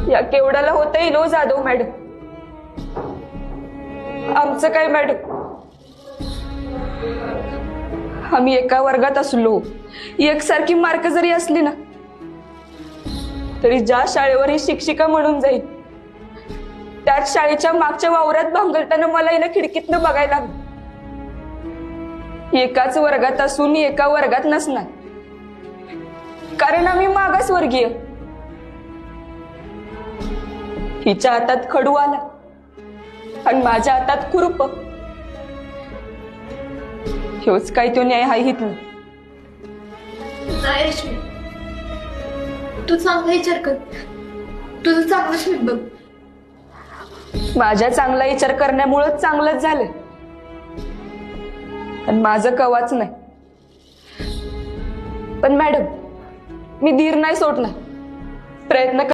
या केवढ्याला होता येईल हो जाधव मॅडम? आमचं काय मॅडम, आम्ही एका वर्गात असलो, एकसारखी मार्क जरी असली ना, तरी ज्या शाळेवर ही शिक्षिका म्हणून जाईल त्याच शाळेच्या मागच्या वावरात भांगलताना मला हिला खिडकीतनं बघायला लागलं. एकाच वर्गात असून एका वर्गात नसणार, कारण आम्ही मागासवर्गीय. हिच्या हातात खडू आला आणि माझ्या हातात खुरप. ह्योच काय तो न्याय हाय हितलं. नाही रश्मी, तू चांगला विचार कर, तुझं चांगलंच होईल बघ. माझ्या चांगला विचार करण्यामुळेच चांगलंच झालं, आणि माझं कवाच नाही. पण मॅडम, मी धीर नाही सोडणार, प्रयत्न